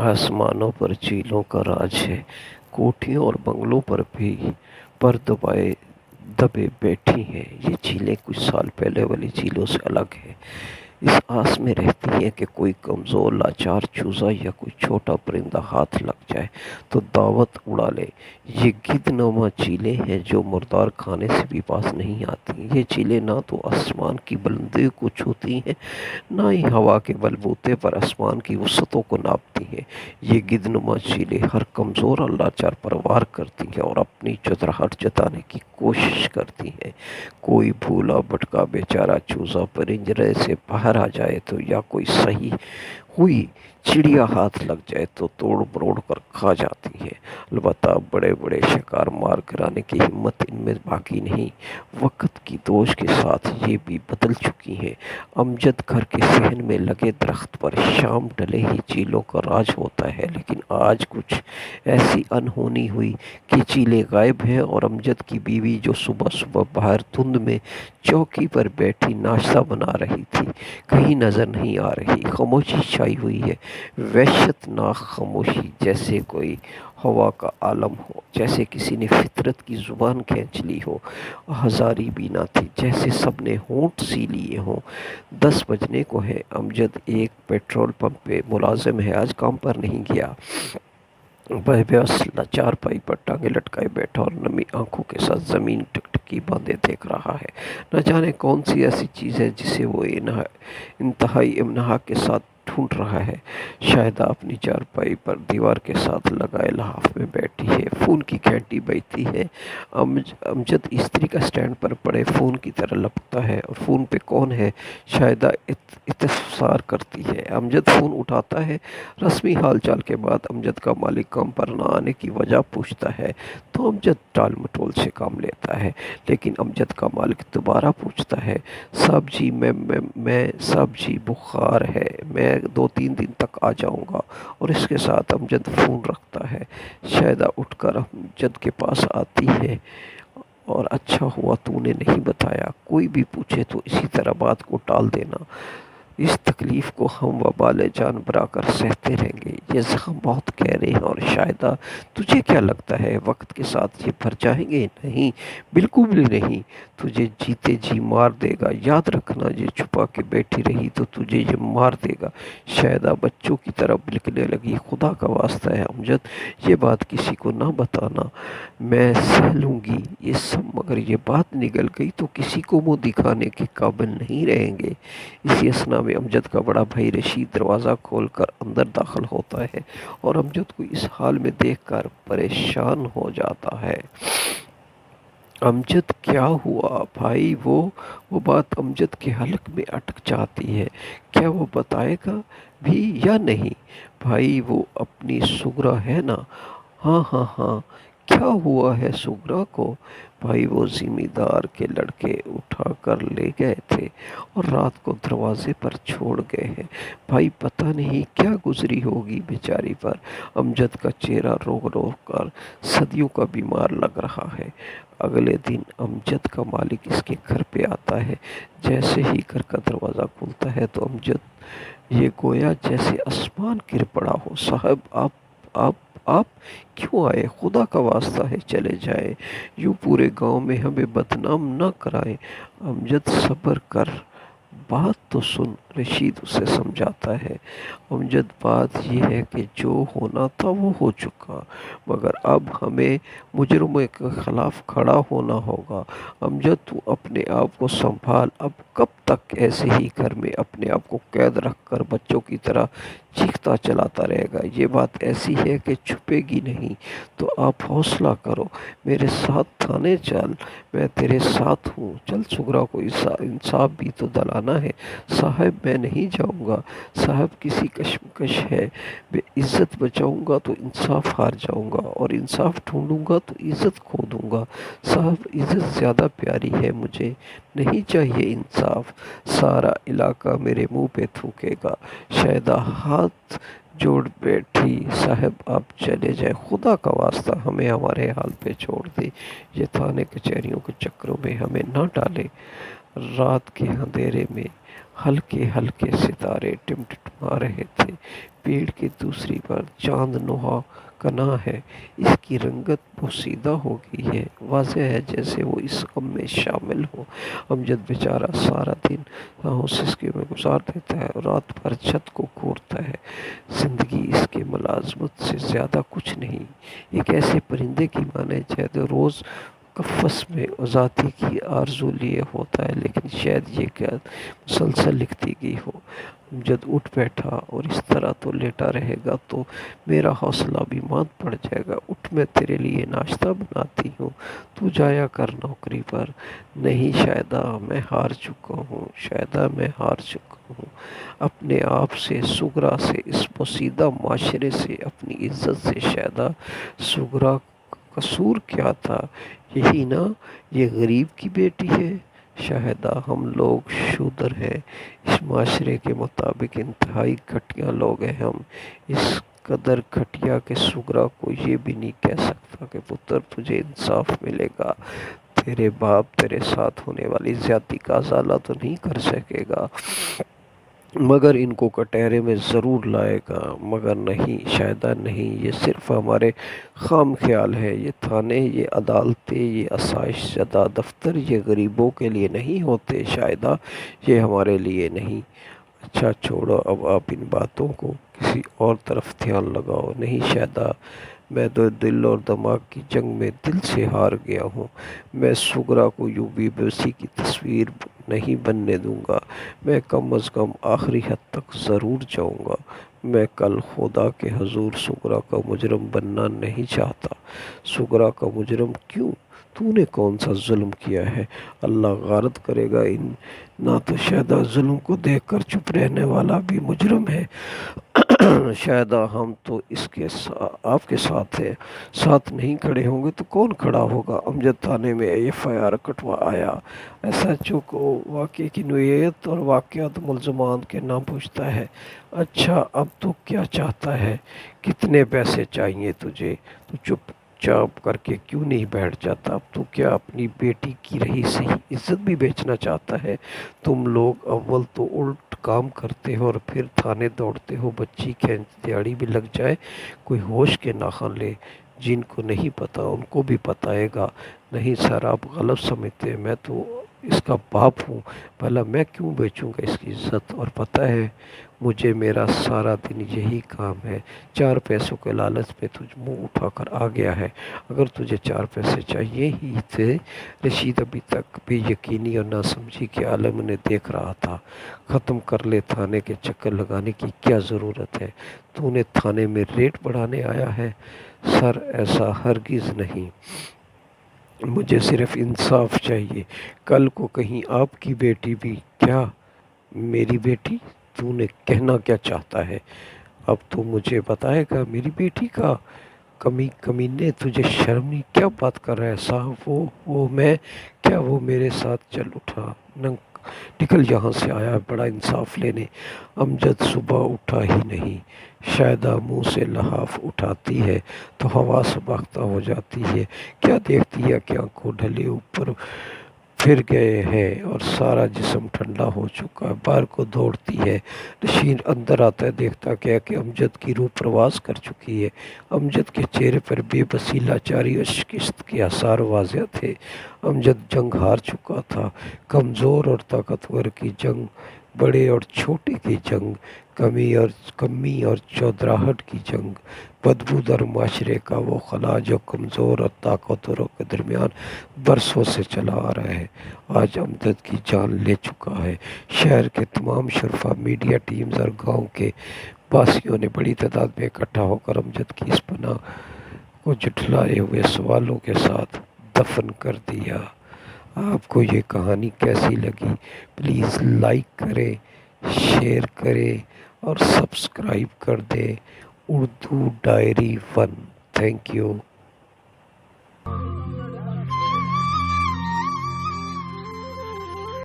आसमानों पर चीलों का राज है। कोठियों और बंगलों पर भी पर दबे बैठी हैं। ये चीलें कुछ साल पहले वाली चीलों से अलग है। इस आस में रहती हैं कि कोई कमज़ोर लाचार चूज़ा या कोई छोटा परिंदा हाथ लग जाए तो दावत उड़ा ले। ये गिद्धनुमा चीलें हैं जो मुर्दार खाने से भी पास नहीं आती। ये चीलें ना तो आसमान की बुलंदियों को छूती हैं, ना ही हवा के बलबूते पर आसमान की वसअतों को नापती हैं। ये गिद्धनुमा चीलें हर कमज़ोर और लाचार पर वार करती हैं और अपनी चतुराहट जताने की कोशिश करती हैं। कोई भूला भटका बेचारा चूजा पिंजरे से बाहर आ जाए तो, या कोई सही हुई चिड़िया हाथ लग जाए तो तोड़ मरोड़ कर खा जाती है। अलबत्ता बड़े बड़े शिकार मार गिराने की हिम्मत इनमें बाकी नहीं। वक्त की दोष के साथ ये भी बदल चुकी हैं। अमजद घर के सहन में लगे दरख्त पर शाम ढले ही चीलों का राज होता है, लेकिन आज कुछ ऐसी अनहोनी हुई कि चीलें गायब हैं और अमजद की बीवी जो सुबह सुबह बाहर धुंध में चौकी पर बैठी नाश्ता बना रही थी, कहीं नजर नहीं आ रही। खामोशी छाई हुई है, वहशतनाक खामोशी, जैसे कोई हवा का आलम हो, जैसे किसी ने फितरत की जुबान खींच ली हो। हजारी भी ना थी, जैसे सबने होंठ सी लिए हों। 10 बजने को है। अमजद एक पेट्रोल पंप पे मुलाजिम है, आज काम पर नहीं गया। वह बेअसल चारपाई पर टांगे लटकाए बैठा और नमी आंखों के साथ जमीन टकटकी बांधे देख रहा है। न जाने कौन सी ऐसी चीज़ है जिसे वो इंतहाई इम्तनान के साथ ढूंढ रहा है। शायद अपनी चारपाई पर दीवार के साथ लगाए लहाफ में बैठी है, फ़ोन की घंटी बजती है। अमजद स्त्री का स्टैंड पर पड़े फ़ोन की तरह लपकता है और फ़ोन पे कौन है शायद इत्तेफ़ार करती है। अमजद फ़ोन उठाता है। रस्मी हालचाल के बाद अमजद का मालिक काम पर न आने की वजह पूछता है तो अमजद टाल मटोल से काम लेता है। लेकिन अमजद का मालिक दोबारा पूछता है, साहब जी मैं साहब जी बुखार है, मैं 2-3 दिन तक आ जाऊंगा। और इसके साथ अमजद फ़ोन रखता है। शायदा उठकर अमजद के पास आती है और अच्छा हुआ तूने नहीं बताया, कोई भी पूछे तो इसी तरह बात को टाल देना। इस तकलीफ को हम वबाल जान बराकर सहते रहेंगे। ये ज़ख्म बहुत गहरे हैं और शायदा तुझे क्या लगता है वक्त के साथ ये भर जाएंगे? नहीं, बिल्कुल भी नहीं। तुझे जीते जी मार देगा। याद रखना, ये छुपा के बैठी रही तो तुझे ये मार देगा। शायदा बच्चों की तरह बिलकने लगी। खुदा का वास्ता है अमजद, ये बात किसी को ना बताना, मैं सह लूँगी ये सब, मगर ये बात निकल गई तो किसी को मुँह दिखाने के काबिल नहीं रहेंगे। इसी असना में अमजद का बड़ा भाई रशीद दरवाज़ा खोलकर अंदर दाखिल होता है और अमजद को इस हाल में देखकर परेशान हो जाता है। अमजद, क्या हुआ भाई? वो बात अमजद के हलक में अटक जाती है। क्या वो बताएगा भी या नहीं? भाई वो अपनी सुगरा है ना? हाँ हाँ हाँ। क्या हुआ है सुगरा को? भाई वो जिम्मेदार के लड़के उठा कर ले गए थे और रात को दरवाजे पर छोड़ गए हैं। भाई पता नहीं क्या गुजरी होगी बेचारी पर। अमजद का चेहरा रोक रोक कर सदियों का बीमार लग रहा है। अगले दिन अमजद का मालिक इसके घर पे आता है। जैसे ही घर का दरवाज़ा खुलता है तो अमजद ये गोया जैसे आसमान गिर पड़ा हो। साहब आप आप क्यों आए? खुदा का वास्ता है चले जाए, यूं पूरे गांव में हमें बदनाम न कराएं। अमजद सब्र कर, बात तो सुन, रशीद उसे समझाता है। अमजद बात यह है कि जो होना था वो हो चुका, मगर अब हमें मुजरिमों के खिलाफ खड़ा होना होगा। अमजद तू अपने आप को संभाल। अब कब तक ऐसे ही घर में अपने आप को कैद रख कर बच्चों की तरह चीखता चलाता रहेगा? ये बात ऐसी है कि छुपेगी नहीं, तो आप हौसला करो, मेरे साथ थाने चल, मैं तेरे साथ हूँ। चल सुगरा को इंसाफ भी तो दिलाना है। साहब मैं नहीं जाऊँगा, साहब किसी कशमकश है, मैं इज़्ज़त बचाऊँगा तो इंसाफ हार जाऊँगा और इंसाफ ढूँढूँगा तो इज़्ज़त खो दूँगा। साहब इज़्ज़त ज़्यादा प्यारी है मुझे, नहीं चाहिए इंसाफ। सारा इलाका मेरे मुंह पे थूकेगा। शायदा हाथ जोड़ बैठी, साहब आप चले जाए, खुदा का वास्ता हमें हमारे हाल पे छोड़ दे, ये थाने कचहरियों के चक्करों में हमें ना डाले। रात के अंधेरे में ہلکے ہلکے ستارے ٹمٹما رہے تھے۔ پیڑ کی دوسری پر چاند نہا کنا ہے، اس کی رنگت پوشیدہ ہو گئی ہے، واضح ہے جیسے وہ اس غم میں شامل ہو۔ امجد بیچارہ سارا دن سسکی میں گزار دیتا ہے اور رات بھر چھت کو گھورتا ہے۔ زندگی اس کے ملازمت سے زیادہ کچھ نہیں۔ ایک ایسے پرندے کی مانند ہے جو روز قفس میں آزادی کی آرزو لیے ہوتا ہے، لیکن شاید یہ کہ مسلسل لکھتی گئی ہو۔ جب اٹھ بیٹھا اور اس طرح تو لیٹا رہے گا تو میرا حوصلہ بھی مات پڑ جائے گا۔ اٹھ، میں تیرے لیے ناشتہ بناتی ہوں، تو جایا کر نوکری پر۔ نہیں شاہدہ، میں ہار چکا ہوں، شاہدہ میں ہار چکا ہوں، اپنے آپ سے، سغرا سے، اس پوشیدہ معاشرے سے، اپنی عزت سے۔ شاہدہ، سغرا قصور کیا تھا؟ یہی نا، یہ غریب کی بیٹی ہے۔ شاہدہ، ہم لوگ شودر ہیں، اس معاشرے کے مطابق انتہائی گھٹیا لوگ ہیں ہم، اس قدر گھٹیا کہ سغرا کو یہ بھی نہیں کہہ سکتا کہ پتر تجھے انصاف ملے گا، تیرے باپ تیرے ساتھ ہونے والی زیادتی کا ازالہ تو نہیں کر سکے گا، مگر ان کو کٹہرے میں ضرور لائے گا۔ مگر نہیں شاہدہ، نہیں، یہ صرف ہمارے خام خیال ہے۔ یہ تھانے، یہ عدالتیں، یہ آسائش زدہ دفتر یہ غریبوں کے لیے نہیں ہوتے شاہدہ، یہ ہمارے لیے نہیں۔ اچھا چھوڑو اب آپ ان باتوں کو، کسی اور طرف دھیان لگاؤ۔ نہیں شاہدہ، میں تو دل اور دماغ کی جنگ میں دل سے ہار گیا ہوں۔ میں سغرا کو یوں بے بسی کی تصویر نہیں بننے دوں گا۔ میں کم از کم آخری حد تک ضرور جاؤں گا۔ میں کل خدا کے حضور سغرا کا مجرم بننا نہیں چاہتا۔ سغرا کا مجرم کیوں؟ تو نے کون سا ظلم کیا ہے؟ اللہ غارت کرے گا، نہ تو شاہدہ ظلم کو دیکھ کر چپ رہنے والا بھی مجرم ہے۔ شاہدہ، ہم تو آپ کے ساتھ ہیں، ساتھ نہیں کھڑے ہوں گے تو کون کھڑا ہوگا؟ امجد تھانے میں FIR کٹوا آیا۔ SHO کو واقعے کی نوعیت اور واقعات ملزمان کے نام پوچھتا ہے۔ اچھا، اب تو کیا چاہتا ہے؟ کتنے پیسے چاہیے تجھے؟ تو چپ چاپ کر کے کیوں نہیں بیٹھ جاتا؟ اب تو کیا اپنی بیٹی کی رہی صحیح عزت بھی بیچنا چاہتا ہے؟ تم لوگ اول تو الٹ کام کرتے ہو اور پھر تھانے دوڑتے ہو، بچی کھینچ دیاڑی بھی لگ جائے کوئی ہوش کے ناخن لے۔ جن کو نہیں پتا ان کو بھی بتائے گا۔ نہیں سر، آپ غلط سمجھتے ہیں، میں تو اس کا باپ ہوں، بھلا میں کیوں بیچوں گا اس کی عزت؟ اور پتہ ہے مجھے میرا سارا دن یہی کام ہے، 4 پیسوں کے لالچ میں تجھ منہ اٹھا کر آ گیا ہے۔ اگر تجھے 4 پیسے چاہیے ہی تھے، رشید ابھی تک بے یقینی اور ناسمجھی کے عالم میں دیکھ رہا تھا۔ ختم کر لے، تھانے کے چکر لگانے کی کیا ضرورت ہے؟ تو نے تھانے میں ریٹ بڑھانے آیا ہے؟ سر ایسا ہرگز نہیں، مجھے صرف انصاف چاہیے۔ کل کو کہیں آپ کی بیٹی بھی… کیا میری بیٹی؟ تو نے کہنا کیا چاہتا ہے؟ اب تو مجھے بتائے گا میری بیٹی کا؟ کمینے، تجھے شرم نہیں؟ کیا بات کر رہا ہے صاحب؟ وہ میں کیا، وہ میرے ساتھ چل اٹھا، نکل یہاں سے آیا ہے بڑا انصاف لینے۔ امجد صبح اٹھا ہی نہیں۔ شاہدہ منہ سے لحاف اٹھاتی ہے تو ہوا سباختہ ہو جاتی ہے۔ کیا دیکھتی ہے کہ آنکھوں ڈھلے اوپر پھر گئے ہیں اور سارا جسم ٹھنڈا ہو چکا ہے۔ باہر کو دوڑتی ہے۔ رشید اندر آتا ہے، دیکھتا کیا کہ امجد کی روح پرواز کر چکی ہے۔ امجد کے چہرے پر بے بسی، لاچاری اور شکست کے آثار واضح تھے۔ امجد جنگ ہار چکا تھا، کمزور اور طاقتور کی جنگ، بڑے اور چھوٹے کی جنگ، کمی اور چودراہٹ کی جنگ، بدبودار معاشرے کا وہ خلا جو کمزور اور طاقتوروں کے درمیان برسوں سے چلا آ رہا ہے، آج امجد کی جان لے چکا ہے۔ شہر کے تمام شرفا، میڈیا ٹیمز اور گاؤں کے باسیوں نے بڑی تعداد میں اکٹھا ہو کر امجد کی اس پناہ کو جھٹلائے ہوئے سوالوں کے ساتھ دفن کر دیا۔ آپ کو یہ کہانی کیسی لگی؟ پلیز لائک کریں، شیئر کریں اور سبسکرائب کر دیں۔ اردو ڈائری 1۔ Thank you.